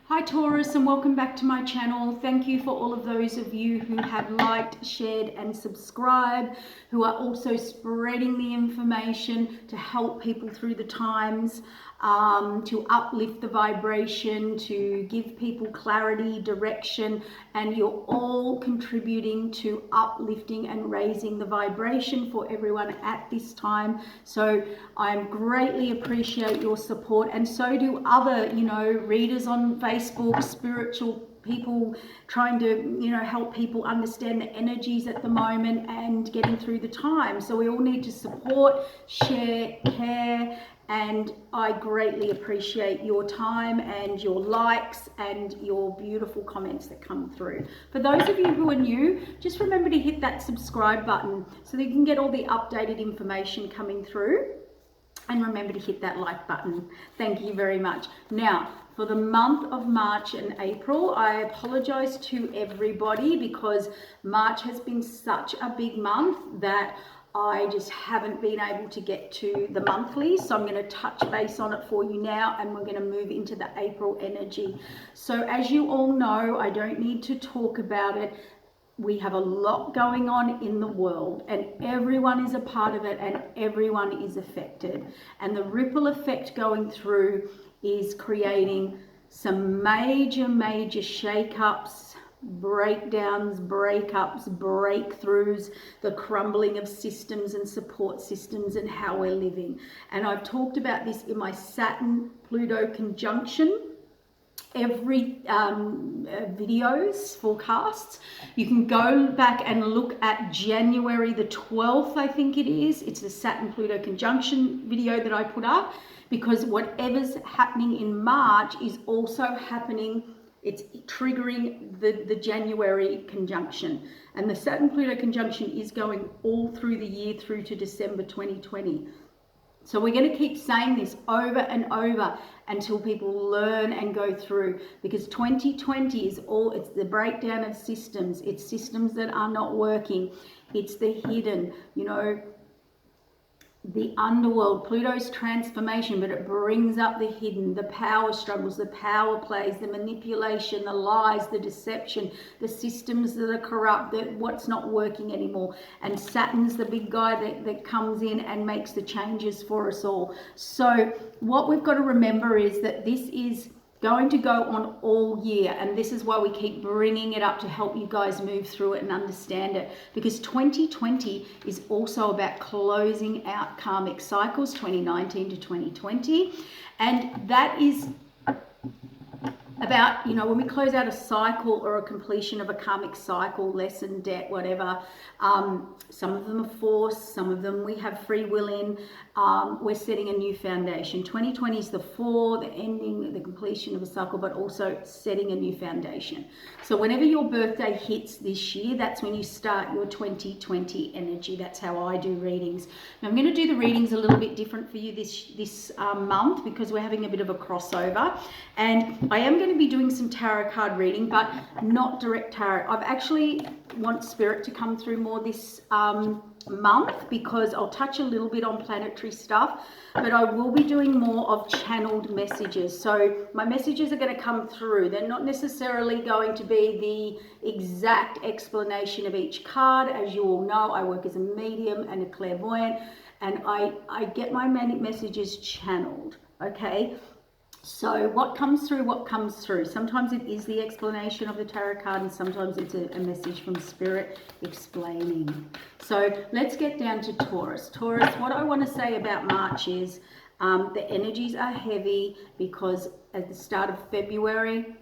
Hi Taurus, and welcome back to my channel. Thank you for all of those of you who have liked, shared and subscribed, who are also spreading the information to help people through the times, to uplift the vibration, to give people clarity, direction, and you're all contributing to uplifting and raising the vibration for everyone at this time. So I greatly appreciate your support, and so do other, readers on Facebook, spiritual people trying to, help people understand the energies at the moment and getting through the time. So we all need to support, share, care, and I greatly appreciate your time and your likes and your beautiful comments that come through. For those of you who are new, just remember to hit that subscribe button so that you can get all the updated information coming through. And remember to hit that like button. Thank you very much. Now, for the month of March and April, I apologize to everybody because March has been such a big month that I just haven't been able to get to the monthly. So I'm going to touch base on it for you now, and we're going to move into the April energy. So as you all know, I don't need to talk about it. We have a lot going on in the world, and everyone is a part of it, and everyone is affected. And the ripple effect going through is creating some major shake-ups, breakdowns, breakups, breakthroughs, the crumbling of systems and support systems and how we're living. And I've talked about this in my Saturn-Pluto conjunction. Every videos, forecasts. You can go back and look at January the 12th, I think it is. It's the Saturn-Pluto conjunction video that I put up, because whatever's happening in March is also happening. It's triggering the January conjunction. And the Saturn-Pluto conjunction is going all through the year through to December 2020. So we're going to keep saying this over and over until people learn and go through, because 2020 is it's the breakdown of systems. It's systems that are not working. It's the hidden, the underworld. Pluto's transformation, but it brings up the hidden, the power struggles, the power plays, the manipulation, the lies, the deception, the systems that are corrupt, what's not working anymore. And Saturn's the big guy that comes in and makes the changes for us all. So what we've got to remember is that this is going to go on all year, and this is why we keep bringing it up to help you guys move through it and understand it, because 2020 is also about closing out karmic cycles, 2019 to 2020, and that is about, when we close out a cycle or a completion of a karmic cycle, lesson, debt, whatever, some of them are forced, some of them we have free will in, we're setting a new foundation. 2020 is the ending, the completion of a cycle, but also setting a new foundation. So whenever your birthday hits this year, that's when you start your 2020 energy. That's how I do readings. Now I'm going to do the readings a little bit different for you this month, because we're having a bit of a crossover, and I am going to be doing some tarot card reading, but not direct tarot. I've actually want spirit to come through more this month, because I'll touch a little bit on planetary stuff, but I will be doing more of channeled messages. So my messages are going to come through. They're not necessarily going to be the exact explanation of each card. As you all know, I work as a medium and a clairvoyant, and I get my messages channeled, okay? So what comes through. Sometimes it is the explanation of the tarot card, and sometimes it's a message from spirit explaining. So let's get down to Taurus. Taurus, what I want to say about March is the energies are heavy, because at the start of February,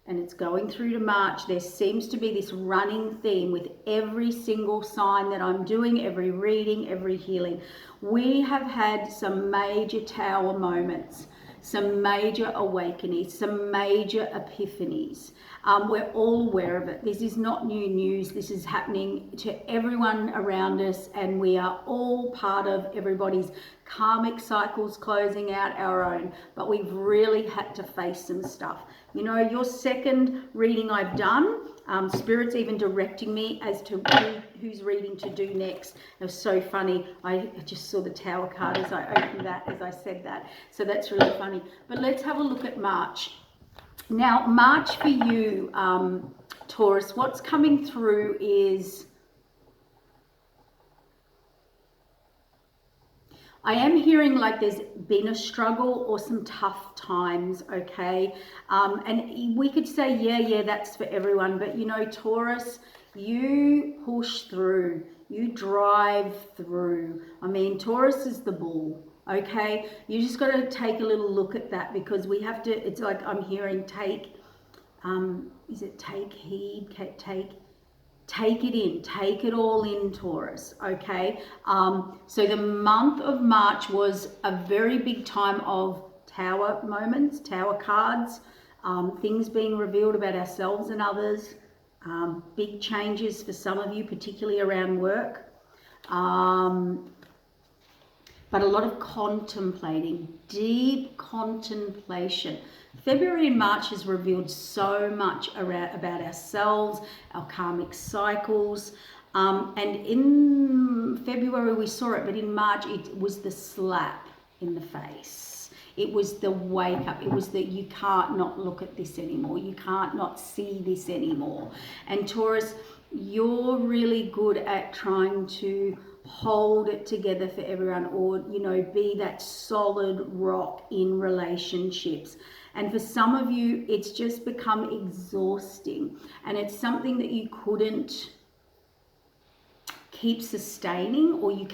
and it's going through to March, there seems to be this running theme with every single sign that I'm doing, every reading, every healing. We have had some major tower moments, some major awakenings, some major epiphanies. We're all aware of it. This is not new news. This is happening to everyone around us, and we are all part of everybody's karmic cycles closing out our own. But we've really had to face some stuff. Your second reading I've done, Spirit's even directing me as to who's reading to do next. It was so funny. I just saw the Tower card as I opened that, as I said that. So that's really funny. But let's have a look at March. Now, March for you, Taurus, what's coming through is, I am hearing like there's been a struggle or some tough times, okay? And we could say, yeah, that's for everyone. But, you know, Taurus, you push through. You drive through. I mean, Taurus is the bull, okay? You just got to take a little look at that, because we have to, it's like I'm hearing take, is it take heed, take it in, take it all in, Taurus, okay? So the month of March was a very big time of tower moments, tower cards, things being revealed about ourselves and others, big changes for some of you, particularly around work, but a lot of contemplating, deep contemplation. February and March has revealed so much about ourselves, our karmic cycles. And in February we saw it, but in March it was the slap in the face. It was the wake up. It was that you can't not look at this anymore. You can't not see this anymore. And Taurus, you're really good at trying to hold it together for everyone, or, you know, be that solid rock in relationships. And for some of you, it's just become exhausting, and it's something that you couldn't keep sustaining, or you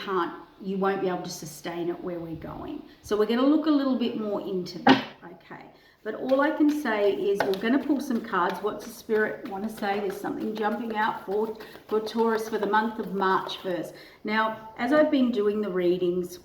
won't be able to sustain it where we're going. So we're going to look a little bit more into that, okay? But all I can say is we're going to pull some cards. What's the Spirit want to say? There's something jumping out for Taurus for the month of March first. Now, as I've been doing the readings,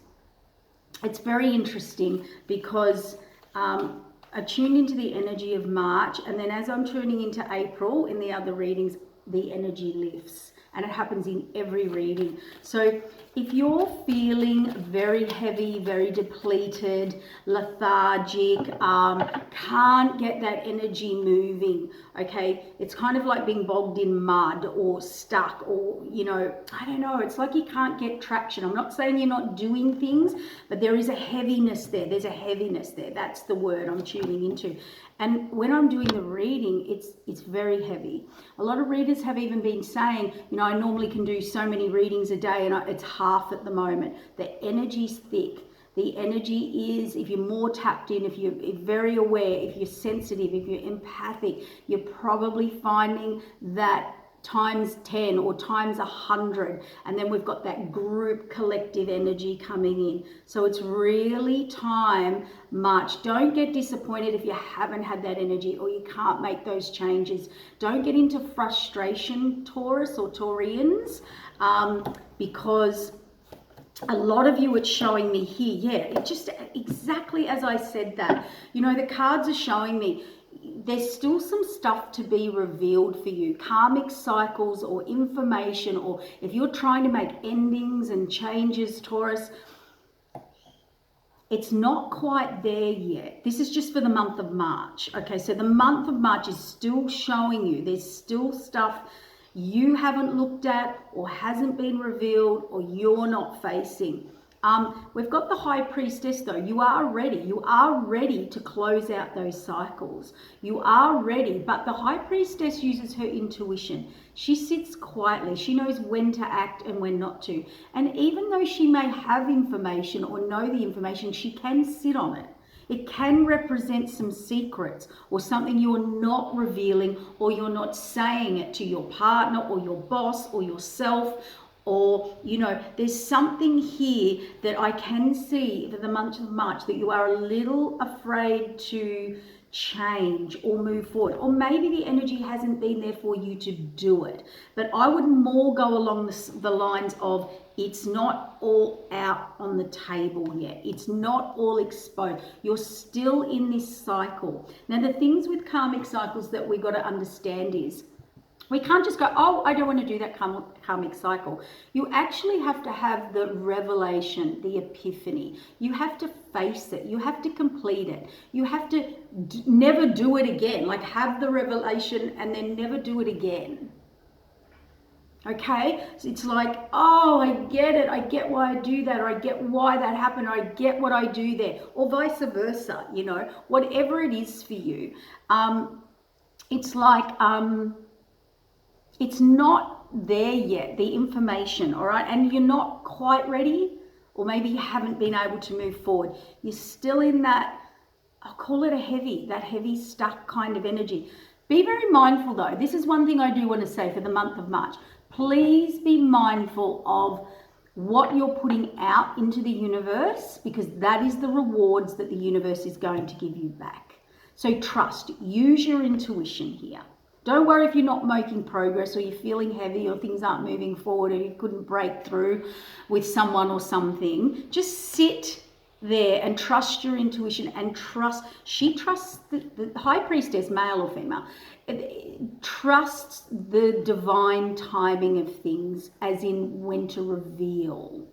it's very interesting because I tuned into the energy of March, and then as I'm tuning into April in the other readings, the energy lifts. And it happens in every reading. So if you're feeling very heavy, very depleted, lethargic, can't get that energy moving, okay? It's kind of like being bogged in mud or stuck, or, you know, I don't know. It's like you can't get traction. I'm not saying you're not doing things, but there is a heaviness there. There's a heaviness there. That's the word I'm tuning into. And when I'm doing the reading, it's very heavy. A lot of readers have even been saying, you know, I normally can do so many readings a day, and it's half at the moment. The energy's thick. The energy is, if you're more tapped in, if you're very aware, if you're sensitive, if you're empathic, you're probably finding that times 10 or times 100, and then we've got that group collective energy coming in. So it's really time, March. Don't get disappointed if you haven't had that energy or you can't make those changes. Don't get into frustration, Taurus or Taurians, because a lot of you, it's showing me here, it just exactly as I said that. You know, the cards are showing me there's still some stuff to be revealed for you, karmic cycles or information, or if you're trying to make endings and changes, Taurus, it's not quite there yet. This is just for the month of March. Okay, so the month of March is still showing you there's still stuff you haven't looked at or hasn't been revealed or you're not facing. We've got the High Priestess though. You are ready. You are ready to close out those cycles. You are ready, but the High Priestess uses her intuition. She sits quietly. She knows when to act and when not to. And even though she may have information or know the information, she can sit on it. It can represent some secrets or something you're not revealing, or you're not saying it to your partner or your boss or yourself. Or, you know, there's something here that I can see for the month of March that you are a little afraid to change or move forward. Or maybe the energy hasn't been there for you to do it. But I would more go along the lines of it's not all out on the table yet. It's not all exposed. You're still in this cycle. Now, the things with karmic cycles that we got to understand is, we can't just go, oh, I don't want to do that karmic cycle. You actually have to have the revelation, the epiphany. You have to face it. You have to complete it. You have to never do it again. Like have the revelation and then never do it again. Okay, so it's like, oh, I get it. I get why I do that, or I get why that happened, or I get what I do there, or vice versa, you know, whatever it is for you. It's like, it's not there yet, the information, all right? And you're not quite ready, or maybe you haven't been able to move forward. You're still in that, I'll call it that heavy stuck kind of energy. Be very mindful though. This is one thing I do want to say for the month of March. Please be mindful of what you're putting out into the universe, because that is the rewards that the universe is going to give you back. So trust, use your intuition here. Don't worry if you're not making progress, or you're feeling heavy, or things aren't moving forward, or you couldn't break through with someone or something. Just sit there and trust your intuition, and she trusts the high priestess, male or female, trusts the divine timing of things, as in when to reveal.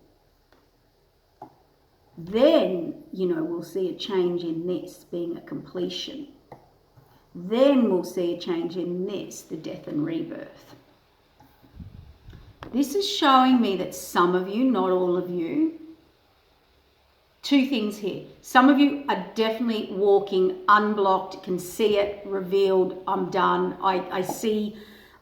Then, you know, we'll see a change in this being a completion. Then we'll see a change in this, the death and rebirth. This is showing me that some of you, not all of you, two things here. Some of you are definitely walking unblocked, can see it, revealed, I'm done. I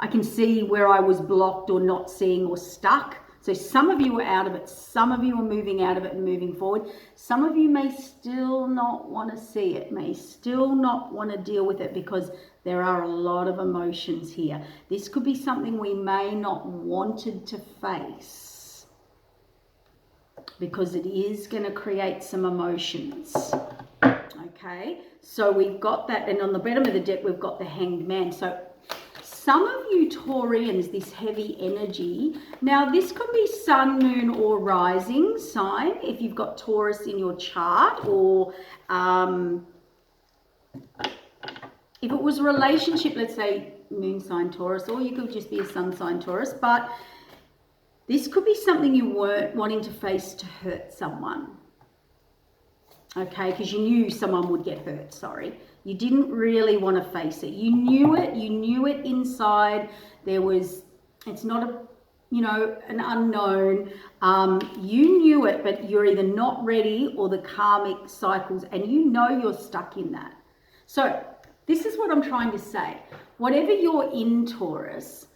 can see where I was blocked or not seeing or stuck. So some of you are out of it. Some of you are moving out of it and moving forward. Some of you may still not want to see it, may still not want to deal with it, because there are a lot of emotions here. This could be something we may not wanted to face, because it is going to create some emotions. Okay, so we've got that, and on the bottom of the deck we've got the Hanged Man. So some of you Taurians, this heavy energy, now this could be sun, moon or rising sign if you've got Taurus in your chart, or if it was a relationship, let's say moon sign Taurus, or you could just be a sun sign Taurus. But this could be something you weren't wanting to face to hurt someone. Okay, because you knew someone would get hurt, sorry. You didn't really want to face it. You knew it inside. It's not a, you know, an unknown. You knew it, but you're either not ready, or the karmic cycles, and you know you're stuck in that. So this is what I'm trying to say. Whatever you're in, Taurus,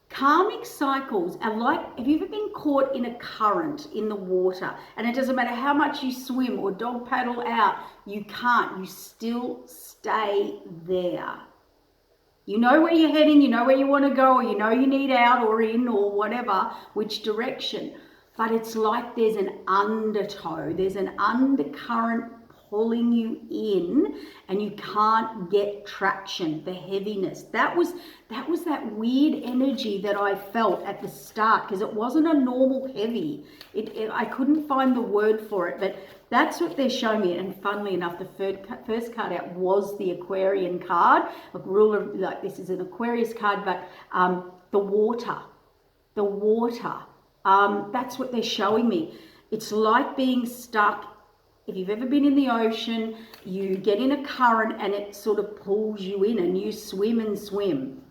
karmic cycles are like, have you ever been caught in a current in the water, and it doesn't matter how much you swim or dog paddle out, you can't, you still stay there. You know where you're heading, you know where you want to go, or you know you need out or in or whatever, which direction, but it's like there's an undertow, there's an undercurrent pulling you in, and you can't get traction, the heaviness. That was that weird energy that I felt at the start, because it wasn't a normal heavy. I couldn't find the word for it, but that's what they're showing me. And funnily enough, the first card out was the Aquarian card, a ruler, like this is an Aquarius card, but the water, that's what they're showing me. It's like being stuck. If you've ever been in the ocean, you get in a current and it sort of pulls you in, and you swim and swim.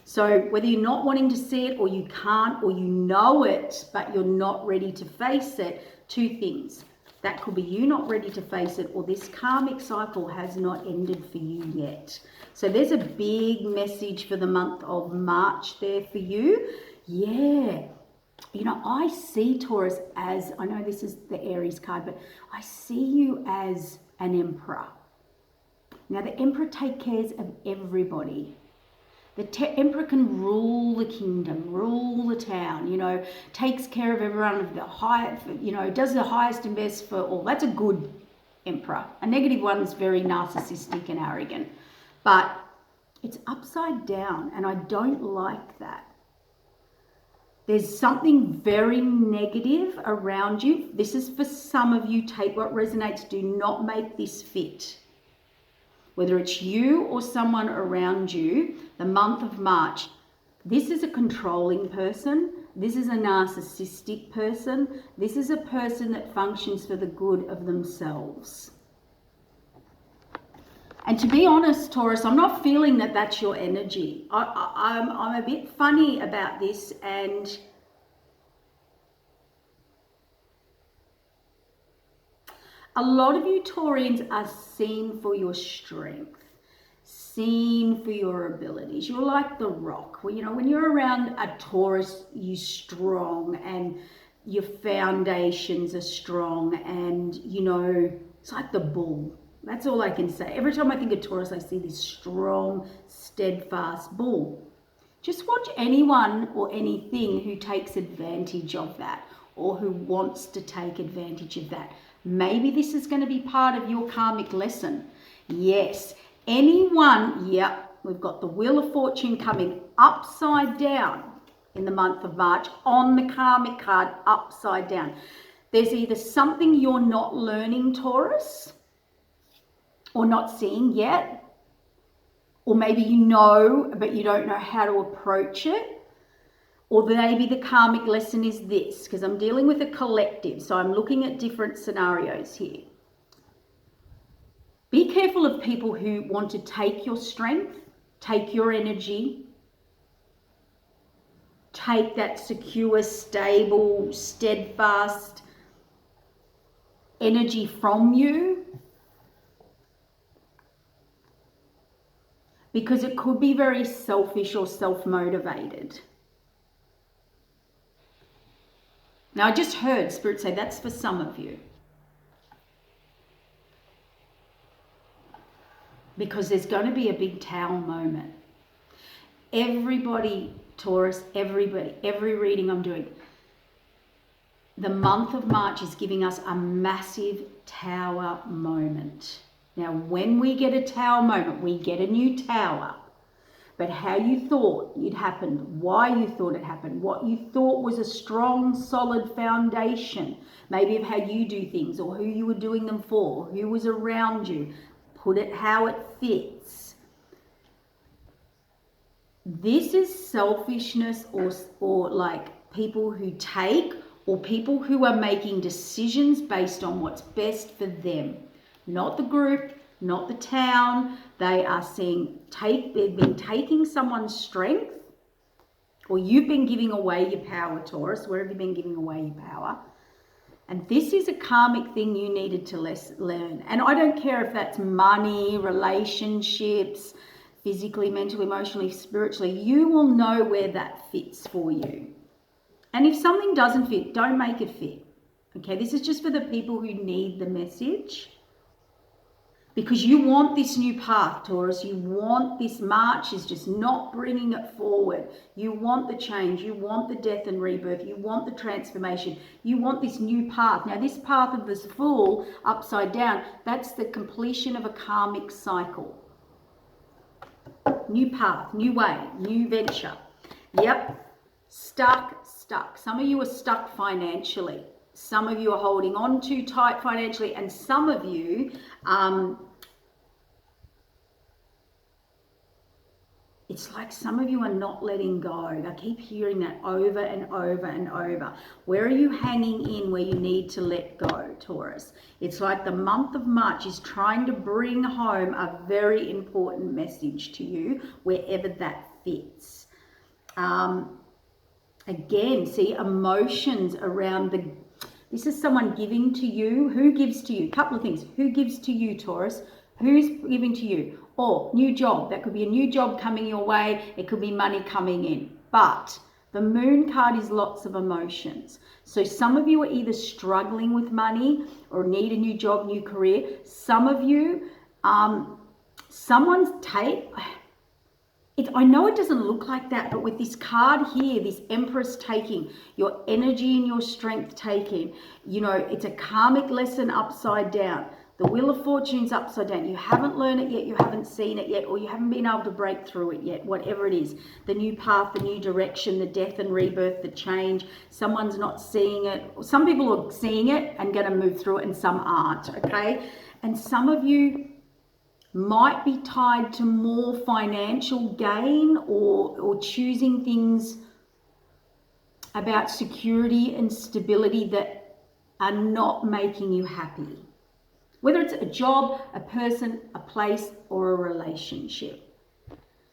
So whether you're not wanting to see it, or you can't, or you know it, but you're not ready to face it, two things. That could be you not ready to face it, or this karmic cycle has not ended for you yet. So there's a big message for the month of March there for you. Yeah. You know, I see Taurus as, I know this is the Aries card, but I see you as an emperor. Now, the emperor takes care of everybody. The emperor can rule the kingdom, rule the town, you know, takes care of everyone, of the high, you know, does the highest and best for all. That's a good emperor. A negative one is very narcissistic and arrogant, but it's upside down, and I don't like that. There's something very negative around you. This is for some of you. Take what resonates. Do not make this fit. Whether it's you or someone around you, the month of March, this is a controlling person. This is a narcissistic person. This is a person that functions for the good of themselves. And to be honest, Taurus, I'm not feeling that that's your energy. I'm a bit funny about this, and a lot of you Taurians are seen for your strength, seen for your abilities. You're like the rock. Well, you know, when you're around a Taurus, you're strong and your foundations are strong, and, you know, it's like the bull. That's all I can say. Every time I think of Taurus, I see this strong, steadfast bull. Just watch anyone or anything who takes advantage of that, or who wants to take advantage of that. Maybe this is going to be part of your karmic lesson. Yes, anyone, yep, we've got the Wheel of Fortune coming upside down in the month of March on the karmic card, upside down. There's either something you're not learning, Taurus, or not seeing yet, or maybe you know, but you don't know how to approach it. Or maybe the karmic lesson is this, because I'm dealing with a collective, so I'm looking at different scenarios here. Be careful of people who want to take your strength, take your energy, take that secure, stable, steadfast energy from you, because it could be very selfish or self-motivated. Now, I just heard Spirit say that's for some of you. Because there's going to be a big Tower moment. Everybody, Taurus, everybody, every reading I'm doing, the month of March is giving us a massive Tower moment. Now, when we get a Tower moment, we get a new Tower. But how you thought it happened, why you thought it happened, what you thought was a strong, solid foundation, maybe of how you do things or who you were doing them for, who was around you, put it how it fits. This is selfishness, or like people who take, or people who are making decisions based on what's best for them, not the group, not the town. They are seeing, they've been taking someone's strength, or you've been giving away your power, Taurus. Where have you been giving away your power? And this is a karmic thing you needed to learn. And I don't care if that's money, relationships, physically, mentally, emotionally, spiritually. You will know where that fits for you. And if something doesn't fit, don't make it fit. Okay, this is just for the people who need the message. Because you want this new path, Taurus. You want this. March is just not bringing it forward. You want the change. You want the death and rebirth. You want the transformation. You want this new path. Now, this path of this Fool upside down, that's the completion of a karmic cycle. New path, new way, new venture. Yep, stuck. Some of you are stuck financially. Some of you are holding on too tight financially, and some of you, it's like some of you are not letting go. I keep hearing that over and over and over. Where are you hanging in where you need to let go, Taurus? It's like the month of March is trying to bring home a very important message to you, wherever that fits. Again, see, emotions around the... This is someone giving to you. Who gives to you? A couple of things. Who gives to you, Taurus? Who's giving to you? Or new job. That could be a new job coming your way. It could be money coming in. But the Moon card is lots of emotions. So some of you are either struggling with money or need a new job, new career. Some of you, someone's I know it doesn't look like that, but with this card here, this Empress taking, your energy and your strength taking, you know, it's a karmic lesson upside down. The Wheel of Fortune's upside down. You haven't learned it yet, you haven't seen it yet, or you haven't been able to break through it yet, whatever it is. The new path, the new direction, the death and rebirth, the change. Someone's not seeing it. Some people are seeing it and going to move through it, and some aren't, okay? And some of you might be tied to more financial gain, or choosing things about security and stability that are not making you happy. Whether it's a job, a person, a place, or a relationship.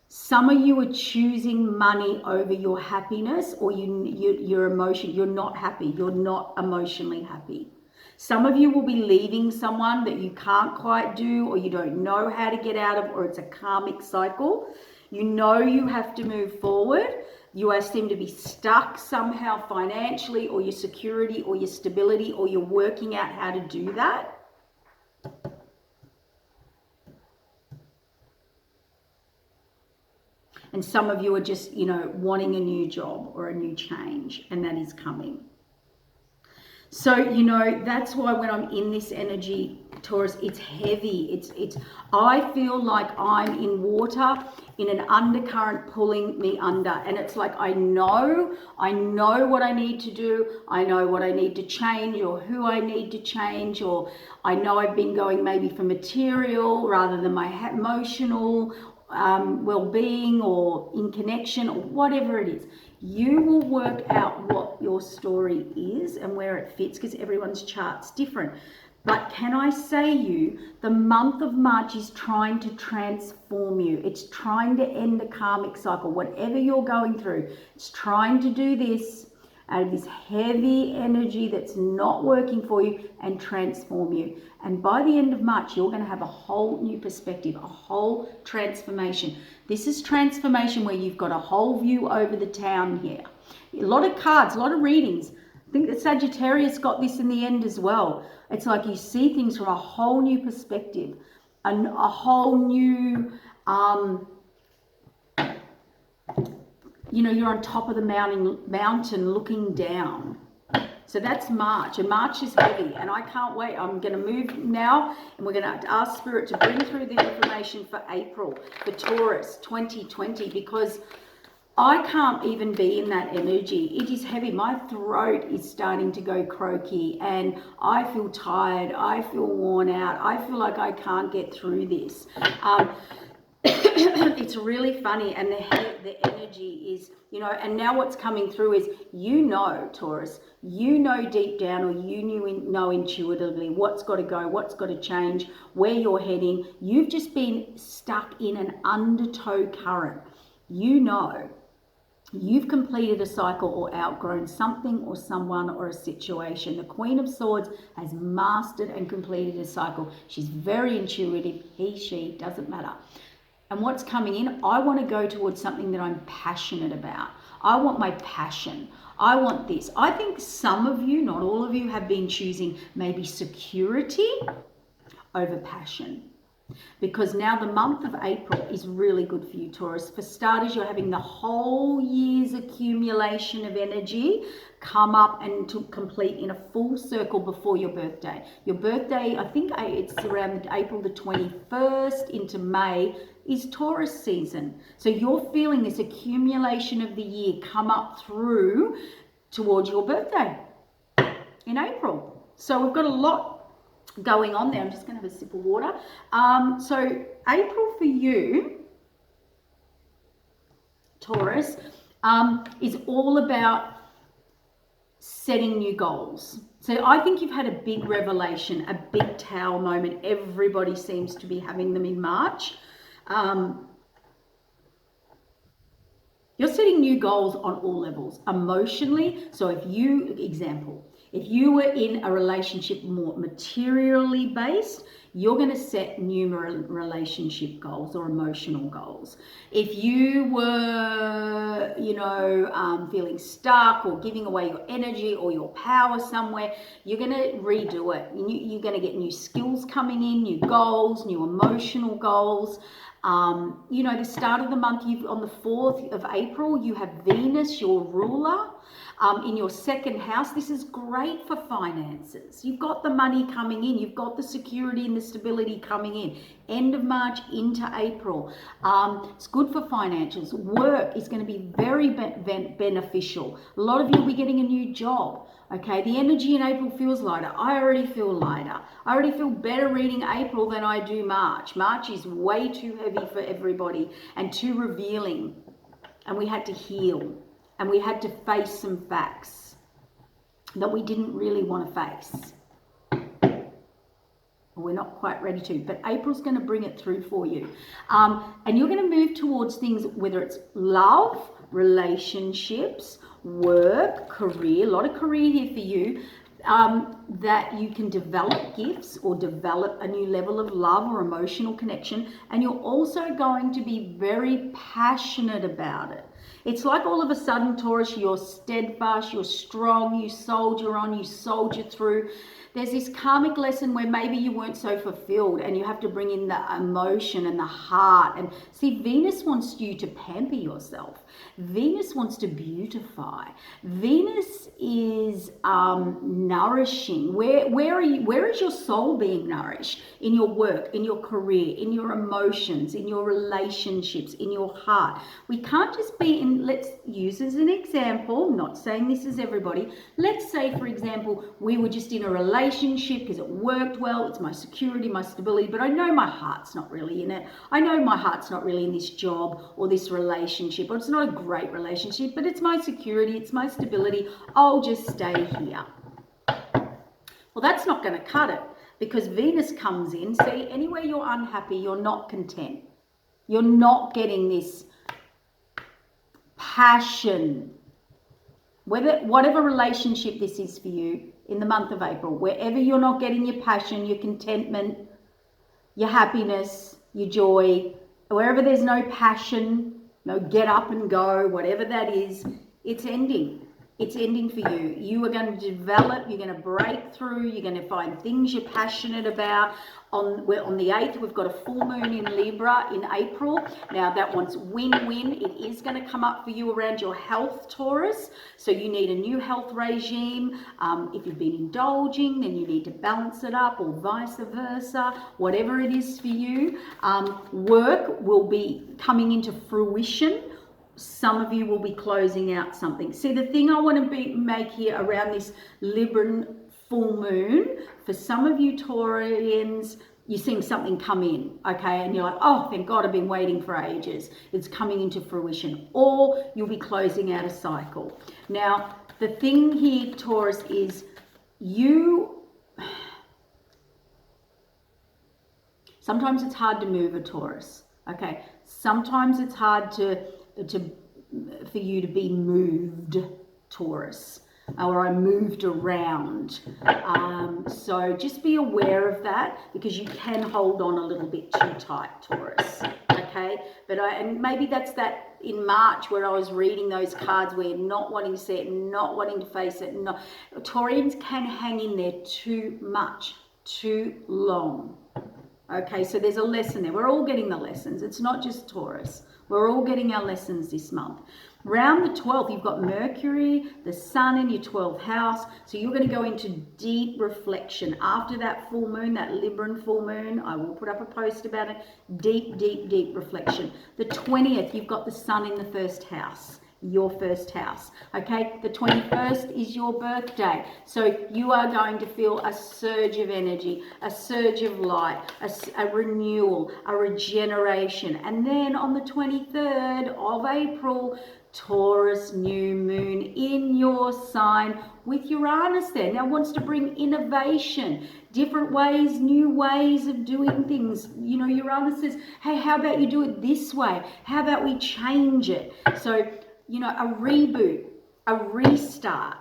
Some of you are choosing money over your happiness, or your emotion. You're not happy. You're not emotionally happy. Some of you will be leaving someone that you can't quite do, or you don't know how to get out of, or it's a karmic cycle. You know you have to move forward. You seem to be stuck somehow financially, or your security, or your stability, or you're working out how to do that. And some of you are just, wanting a new job or a new change, and that is coming. So, that's why when I'm in this energy, Taurus, it's heavy. I feel like I'm in water, in an undercurrent pulling me under. And it's like, I know what I need to do. I know what I need to change, or who I need to change, or I know I've been going maybe for material rather than my emotional well-being, or in connection, or whatever it is. You will work out what your story is and where it fits, because everyone's chart's different. But can I say you, the month of March is trying to transform you. It's trying to end a karmic cycle. Whatever you're going through, it's trying to do this out of this heavy energy that's not working for you and transform you. And by the end of March, you're going to have a whole new perspective, a whole transformation. This is transformation where you've got a whole view over the town here. A lot of cards, a lot of readings. I think that Sagittarius got this in the end as well. It's like you see things from a whole new perspective, and a whole new, you're on top of the mountain looking down. So that's March, and March is heavy, and I can't wait. I'm going to move now, and we're going to ask Spirit to bring through the information for April, for Taurus 2020, because I can't even be in that energy. It is heavy. My throat is starting to go croaky, and I feel tired. I feel worn out. I feel like I can't get through this. It's really funny, and the energy is, and now what's coming through is, Taurus, deep down, or know intuitively what's got to go, what's got to change, where you're heading. You've just been stuck in an undertow current. You've completed a cycle or outgrown something or someone or a situation. The Queen of Swords has mastered and completed a cycle. She's very intuitive. He, she, doesn't matter. And what's coming in, I want to go towards something that I'm passionate about. I want my passion. I want this. I think some of you, not all of you, have been choosing maybe security over passion. Because now the month of April is really good for you, Taurus. For starters, you're having the whole year's accumulation of energy come up and to complete in a full circle before your birthday. Your birthday, I think it's around April the 21st into May, is Taurus season. So you're feeling this accumulation of the year come up through towards your birthday in April. So we've got a lot going on there. I'm just going to have a sip of water. So April for you, Taurus, is all about setting new goals. So I think you've had a big revelation, a big tower moment. Everybody seems to be having them in March. You're setting new goals on all levels, emotionally. So if you were in a relationship more materially based, you're going to set new relationship goals or emotional goals. If you were, feeling stuck or giving away your energy or your power somewhere, you're going to redo it. You're going to get new skills coming in, new goals, new emotional goals. The start of the month, on the 4th of April, you have Venus, your ruler, in your second house. This is great for finances. You've got the money coming in. You've got the security and the stability coming in. End of March into April. It's good for financials. Work is going to be very beneficial. A lot of you will be getting a new job. Okay, the energy in April feels lighter. I already feel lighter. I already feel better reading April than I do March. March is way too heavy for everybody and too revealing. And we had to heal. And we had to face some facts that we didn't really want to face. We're not quite ready to, but April's going to bring it through for you. And you're going to move towards things, whether it's love, relationships, work, career, a lot of career here for you, that you can develop gifts or develop a new level of love or emotional connection. And you're also going to be very passionate about it. It's like all of a sudden, Taurus, you're steadfast, you're strong, you soldier on, you soldier through. There's this karmic lesson where maybe you weren't so fulfilled and you have to bring in the emotion and the heart. And see, Venus wants you to pamper yourself. Venus wants to beautify. Venus is nourishing. Where is your soul being nourished? In your work, in your career, in your emotions, in your relationships, in your heart. We can't just be in, let's use as an example, not saying this is everybody. Let's say, for example, we were just in a relationship because it worked well, it's my security, my stability, but I know my heart's not really in it. I know my heart's not really in this job or this relationship, or it's not a great relationship, but it's my security, it's my stability. I'll just stay here. Well, that's not going to cut it, because Venus comes in. See, anywhere you're unhappy, you're not content. You're not getting this passion. Whatever relationship this is for you in the month of April, wherever you're not getting your passion, your contentment, your happiness, your joy, wherever there's no passion, no get up and go, whatever that is, it's ending. It's ending for you. You are going to develop, you're going to break through, you're going to find things you're passionate about. On the 8th, we've got a full moon in Libra in April. Now that one's win-win. It is going to come up for you around your health, Taurus. So you need a new health regime. If you've been indulging, then you need to balance it up, or vice versa, whatever it is for you. Work will be coming into fruition. Some of you will be closing out something. See, the thing I want to make here around this Libran full moon, for some of you Taurians, you're seeing something come in, okay? And you're like, oh, thank God, I've been waiting for ages. It's coming into fruition. Or you'll be closing out a cycle. Now, the thing here, Taurus, is sometimes it's hard to move a Taurus, okay? Sometimes it's hard for you to be moved, Taurus, or I moved around. So just be aware of that, because you can hold on a little bit too tight, Taurus. Okay, and maybe that's that in March where I was reading those cards where you're not wanting to see it, not wanting to face it. Taurians can hang in there too much, too long. Okay, so there's a lesson there. We're all getting the lessons. It's not just Taurus. We're all getting our lessons this month. Around the 12th, you've got Mercury, the Sun in your 12th house. So you're going to go into deep reflection. After that full moon, that Libran full moon, I will put up a post about it. Deep, deep, deep reflection. The 20th, you've got the Sun in the first house. Your first house. Okay, the 21st is your birthday, so you are going to feel a surge of energy, a surge of light, a renewal, a regeneration. And then on the 23rd of April, Taurus new moon in your sign with Uranus there. Now wants to bring innovation, different ways, new ways of doing things. You know, Uranus says, hey, how about you do it this way? How about we change it? So, you know, a reboot, a restart.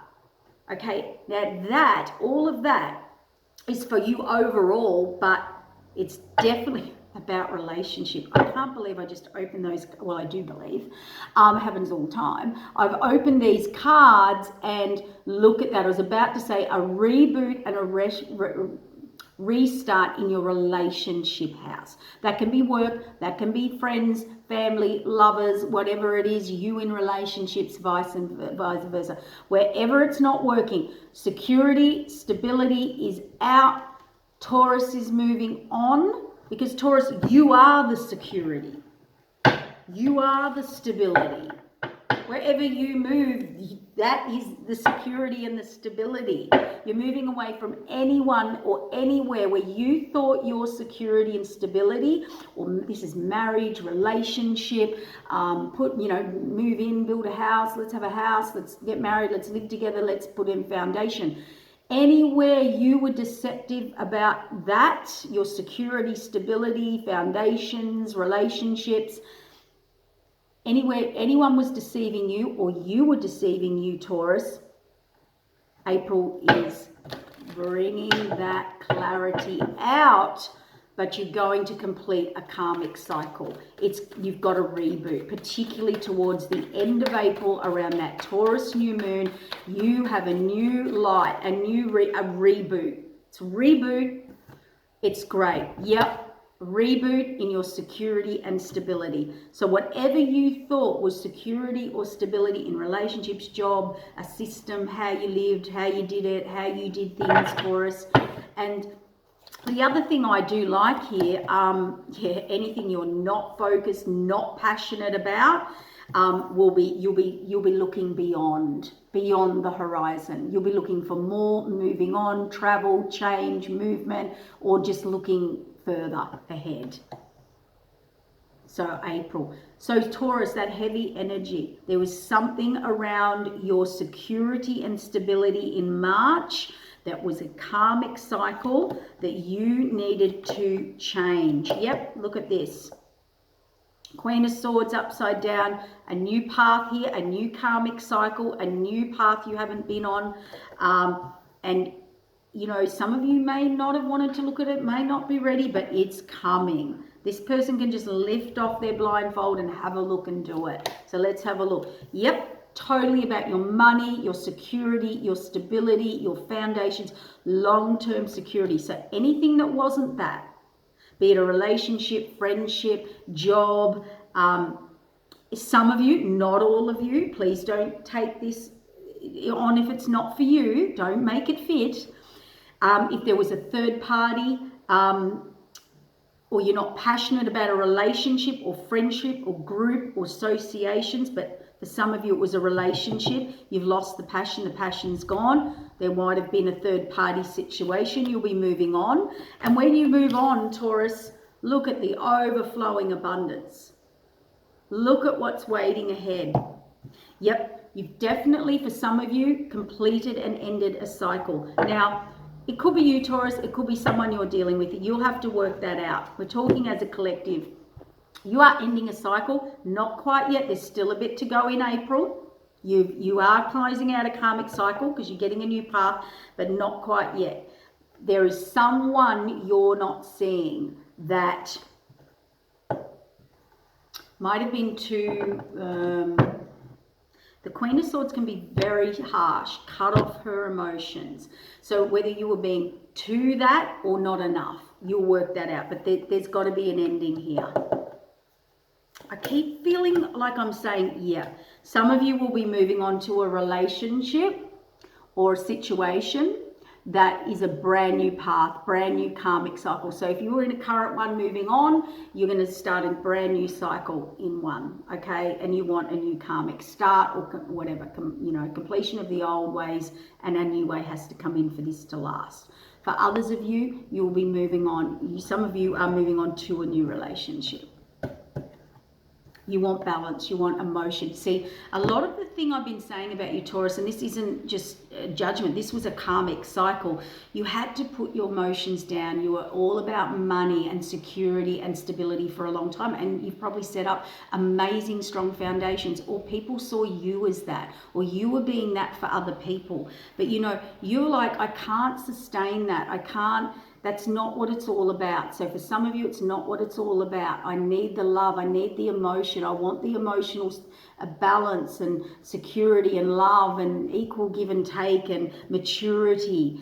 Okay, now all of that is for you overall, but it's definitely about relationship. I can't believe I just opened those. Well, I do believe. Happens all the time. I've opened these cards and look at that. I was about to say a reboot and a restart in your relationship house. That can be work, that can be friends, family, lovers, whatever it is, you in relationships, vice versa. Wherever it's not working, security, stability is out. Taurus is moving on, because Taurus, you are the security. You are the stability. Wherever you move, that is the security and the stability. You're moving away from anyone or anywhere where you thought your security and stability, or this is marriage, relationship, move in, build a house, let's have a house, let's get married, let's live together, let's put in foundation. Anywhere you were deceptive about that, your security, stability, foundations, relationships, anywhere anyone was deceiving you or you were deceiving you, Taurus, April is bringing that clarity out, but you're going to complete a karmic cycle. You've got a reboot, particularly towards the end of April, around that Taurus new moon. You have a new light, a reboot. It's a reboot. It's great. Yep. Reboot in your security and stability. So whatever you thought was security or stability in relationships, job, a system, how you lived, how you did it, how you did things, Taurus. And the other thing I do like here, anything you're not focused, not passionate about, you'll be looking beyond the horizon. You'll be looking for more, moving on, travel, change, movement, or just looking further ahead. So April. So Taurus, that heavy energy. There was something around your security and stability in March that was a karmic cycle that you needed to change. Yep, look at this. Queen of Swords upside down, a new path here, a new karmic cycle, a new path you haven't been on. And you know, some of you may not have wanted to look at it, may not be ready, but it's coming. This person can just lift off their blindfold and have a look and do it. So let's have a look. Yep, totally about your money, your security, your stability, your foundations, long-term security. So anything that wasn't that, be it a relationship, friendship, job, some of you, not all of you, please don't take this on if it's not for you. Don't make it fit. If there was a third party, or you're not passionate about a relationship or friendship or group or associations, but for some of you it was a relationship, you've lost the passion's gone. There might have been a third party situation, you'll be moving on. And when you move on, Taurus, look at the overflowing abundance. Look at what's waiting ahead. Yep, you've definitely, for some of you, completed and ended a cycle. Now, it could be you, Taurus. It could be someone you're dealing with. You'll have to work that out. We're talking as a collective. You are ending a cycle. Not quite yet. There's still a bit to go in April. You are closing out a karmic cycle because you're getting a new path, but not quite yet. There is someone you're not seeing that might have been too... the Queen of Swords can be very harsh, cut off her emotions. So whether you were being to that or not enough, you'll work that out. But there's got to be an ending here. I keep feeling like I'm saying, yeah, some of you will be moving on to a relationship or a situation that is a brand new path, brand new karmic cycle. So if you were in a current one moving on, you're going to start a brand new cycle in one, okay? And you want a new karmic start or whatever, you know, completion of the old ways, and a new way has to come in for this to last. For others of you, you'll be moving on. Some of you are moving on to a new relationship. You want balance, you want emotion. See, a lot of the thing I've been saying about you, Taurus, and this isn't just judgment, this was a karmic cycle. You had to put your emotions down. You were all about money and security and stability for a long time, and you've probably set up amazing, strong foundations, or people saw you as that, or you were being that for other people. But you know, you're like, I can't sustain that. I can't. That's not what it's all about. So for some of you, it's not what it's all about. I need the love. I need the emotion. I want the emotional balance and security and love and equal give and take and maturity.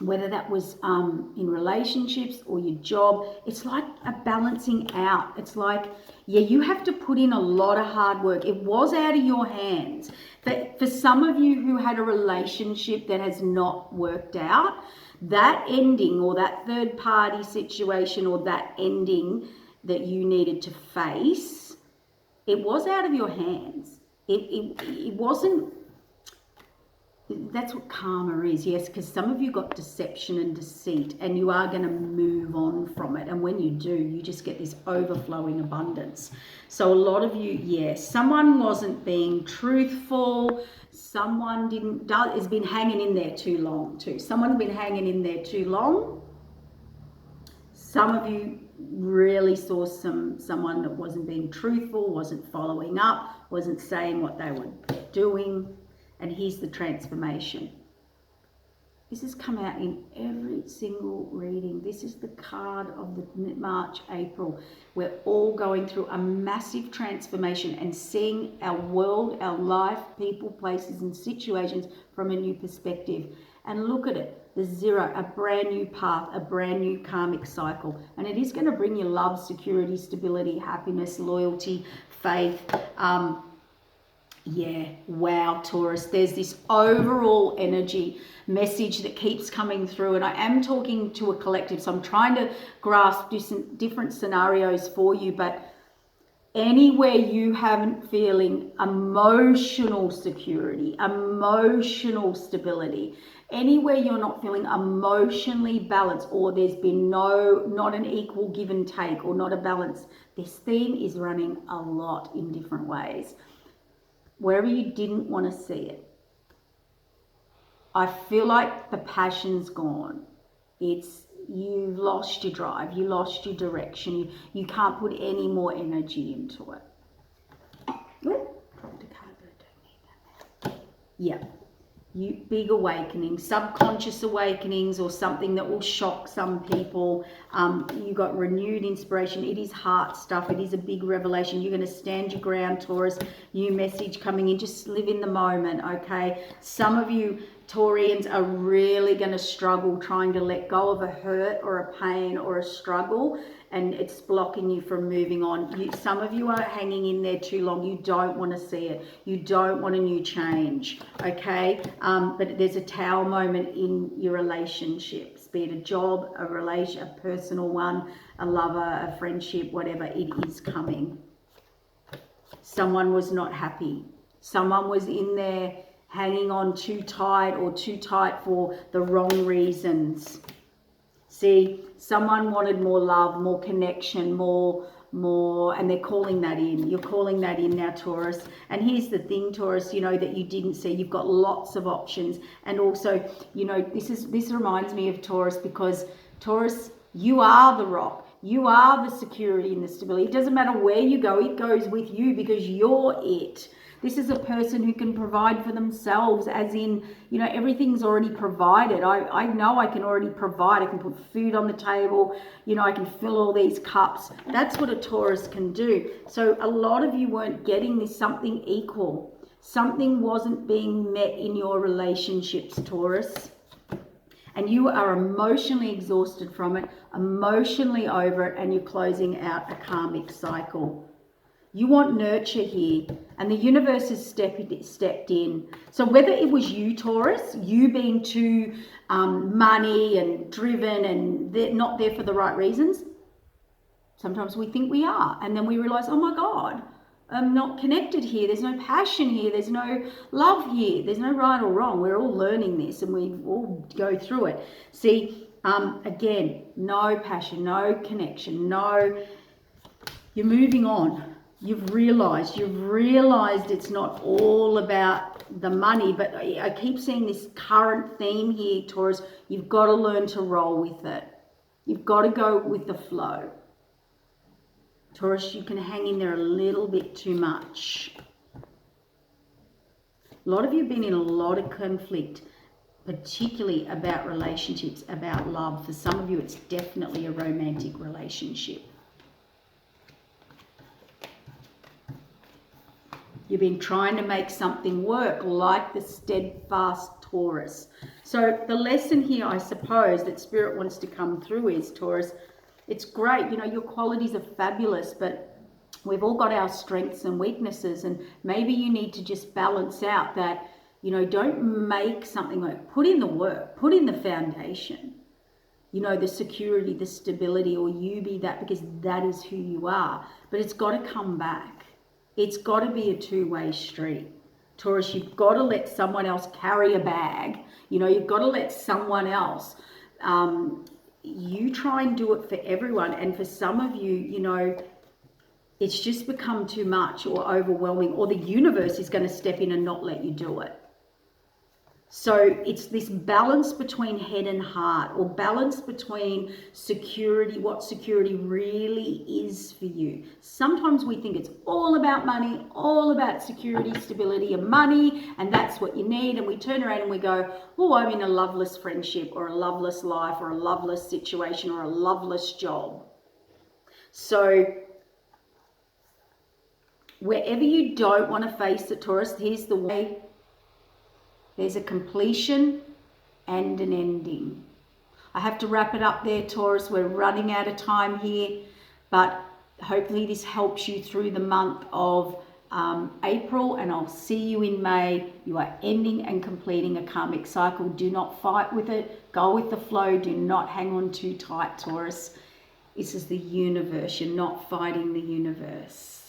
Whether that was in relationships or your job, it's like a balancing out. It's like, yeah, you have to put in a lot of hard work. It was out of your hands. But for some of you who had a relationship that has not worked out, that ending or that third party situation or that ending that you needed to face, it was out of your hands. It wasn't, That's what karma is, yes, because some of you got deception and deceit, and you are going to move on from it. And when you do, you just get this overflowing abundance. So a lot of you, yes, someone wasn't being truthful. Someone has been hanging in there too long too. Someone's been hanging in there too long. Some of you really saw someone that wasn't being truthful, wasn't following up, wasn't saying what they were doing. And here's the transformation. This has come out in every single reading. This is the card of the March, April. We're all going through a massive transformation and seeing our world, our life, people, places, and situations from a new perspective. And look at it, the zero, a brand new path, a brand new karmic cycle. And it is going to bring you love, security, stability, happiness, loyalty, faith. Yeah, wow, Taurus. There's this overall energy message that keeps coming through. And I am talking to a collective, so I'm trying to grasp different scenarios for you. But anywhere you haven't feeling emotional security, emotional stability, anywhere you're not feeling emotionally balanced, or there's been not an equal give and take, or not a balance, this theme is running a lot in different ways. Wherever you didn't want to see it, I feel like the passion's gone. You've lost your drive, you lost your direction, you can't put any more energy into it. Yeah. Big awakening, subconscious awakenings, or something that will shock some people. You got renewed inspiration. It is heart stuff. It is a big revelation. You're going to stand your ground, Taurus. New message coming in. Just live in the moment, okay? Some of you Taurians are really going to struggle trying to let go of a hurt or a pain or a struggle, and it's blocking you from moving on. Some of you are hanging in there too long. You don't want to see it. You don't want a new change, okay? But there's a Tower moment in your relationships, be it a job, a relation, a personal one, a lover, a friendship, whatever. It is coming. Someone was not happy. Someone was in there hanging on too tight, or too tight for the wrong reasons. See, someone wanted more love, more connection, more, and they're calling that in. You're calling that in now, Taurus. And here's the thing, Taurus, that you didn't see. You've got lots of options. And also, this reminds me of Taurus, because Taurus, you are the rock. You are the security and the stability. It doesn't matter where you go, it goes with you, because you're it. This is a person who can provide for themselves, as in, everything's already provided. I know I can already provide. I can put food on the table. I can fill all these cups. That's what a Taurus can do. So a lot of you weren't getting this something equal. Something wasn't being met in your relationships, Taurus. And you are emotionally exhausted from it, emotionally over it, and you're closing out a karmic cycle. You want nurture here, and the universe has stepped in. So whether it was you, Taurus, you being too money and driven and they're not there for the right reasons, sometimes we think we are, and then we realize, oh my God, I'm not connected here. There's no passion here. There's no love here. There's no right or wrong. We're all learning this, and we all go through it. See, again, no passion, no connection, you're moving on. You've realized it's not all about the money, but I keep seeing this current theme here, Taurus. You've got to learn to roll with it. You've got to go with the flow. Taurus, you can hang in there a little bit too much. A lot of you have been in a lot of conflict, particularly about relationships, about love. For some of you, it's definitely a romantic relationship. You've been trying to make something work, like the steadfast Taurus. So the lesson here, I suppose, that Spirit wants to come through is, Taurus, it's great. Your qualities are fabulous, but we've all got our strengths and weaknesses, and maybe you need to just balance out that, don't make something work. Put in the work, put in the foundation, the security, the stability, or you be that, because that is who you are. But it's got to come back. It's got to be a two-way street. Taurus, you've got to let someone else carry a bag. You know, you've got to let someone else. You try and do it for everyone. And for some of you, you know, it's just become too much or overwhelming, or the universe is going to step in and not let you do it. So it's this balance between head and heart, or balance between security, what security really is for you. Sometimes we think it's all about money, all about security, stability and money, and that's what you need. And we turn around and we go, oh, I'm in a loveless friendship or a loveless life or a loveless situation or a loveless job. So wherever you don't want to face it, Taurus, here's the way. There's a completion and an ending. I have to wrap it up there, Taurus. We're running out of time here, but hopefully this helps you through the month of April, and I'll see you in May. You are ending and completing a karmic cycle. Do not fight with it. Go with the flow. Do not hang on too tight, Taurus. This is the universe. You're not fighting the universe.